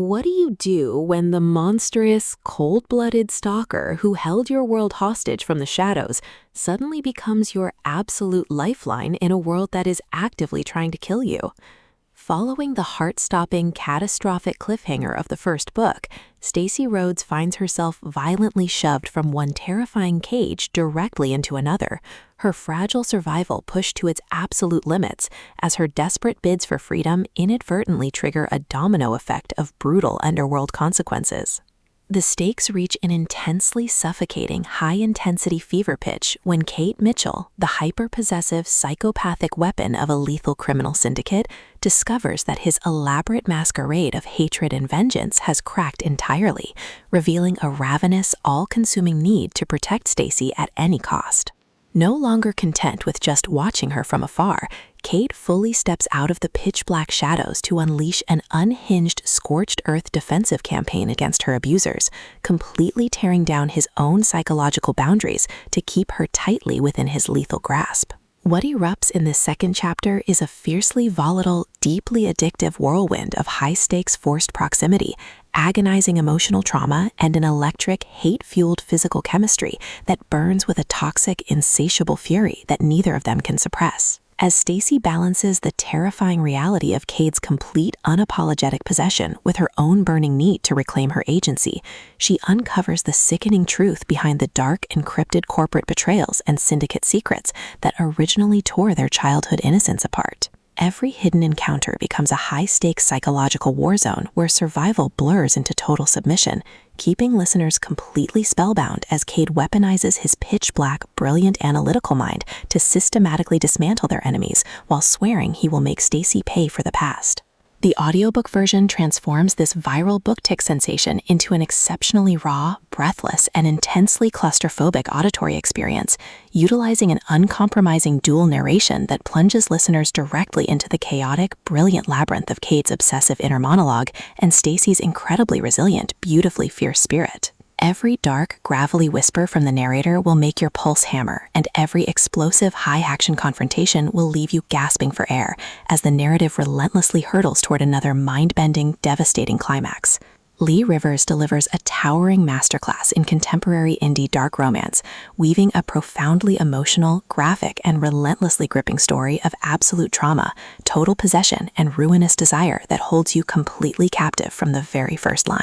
What do you do when the monstrous, cold-blooded stalker who held your world hostage from the shadows suddenly becomes your absolute lifeline in a world that is actively trying to kill you? Following the heart-stopping, catastrophic cliffhanger of the first book, Stacey Rhodes finds herself violently shoved from one terrifying cage directly into another, her fragile survival pushed to its absolute limits as her desperate bids for freedom inadvertently trigger a domino effect of brutal underworld consequences. The stakes reach an intensely suffocating, high-intensity fever pitch when Kade Mitchell, the hyper-possessive psychopathic weapon of a lethal criminal syndicate, discovers that his elaborate masquerade of hatred and vengeance has cracked entirely, revealing a ravenous, all-consuming need to protect Stacey at any cost. No longer content with just watching her from afar, Kade fully steps out of the pitch-black shadows to unleash an unhinged, scorched-earth defensive campaign against her abusers, completely tearing down his own psychological boundaries to keep her tightly within his lethal grasp. What erupts in this second chapter is a fiercely volatile, deeply addictive whirlwind of high-stakes forced proximity, agonizing emotional trauma, and an electric, hate-fueled physical chemistry that burns with a toxic, insatiable fury that neither of them can suppress. As Stacey balances the terrifying reality of Kade's complete, unapologetic possession with her own burning need to reclaim her agency, she uncovers the sickening truth behind the dark, encrypted corporate betrayals and syndicate secrets that originally tore their childhood innocence apart. Every hidden encounter becomes a high-stakes psychological war zone where survival blurs into total submission, keeping listeners completely spellbound as Kade weaponizes his pitch-black, brilliant analytical mind to systematically dismantle their enemies while swearing he will make Stacey pay for the past. The audiobook version transforms this viral BookTok sensation into an exceptionally raw, breathless, and intensely claustrophobic auditory experience, utilizing an uncompromising dual narration that plunges listeners directly into the chaotic, brilliant labyrinth of Kade's obsessive inner monologue and Stacey's incredibly resilient, beautifully fierce spirit. Every dark, gravelly whisper from the narrator will make your pulse hammer, and every explosive, high-action confrontation will leave you gasping for air as the narrative relentlessly hurtles toward another mind-bending, devastating climax. Leigh Rivers delivers a towering masterclass in contemporary indie dark romance, weaving a profoundly emotional, graphic, and relentlessly gripping story of absolute trauma, total possession, and ruinous desire that holds you completely captive from the very first line.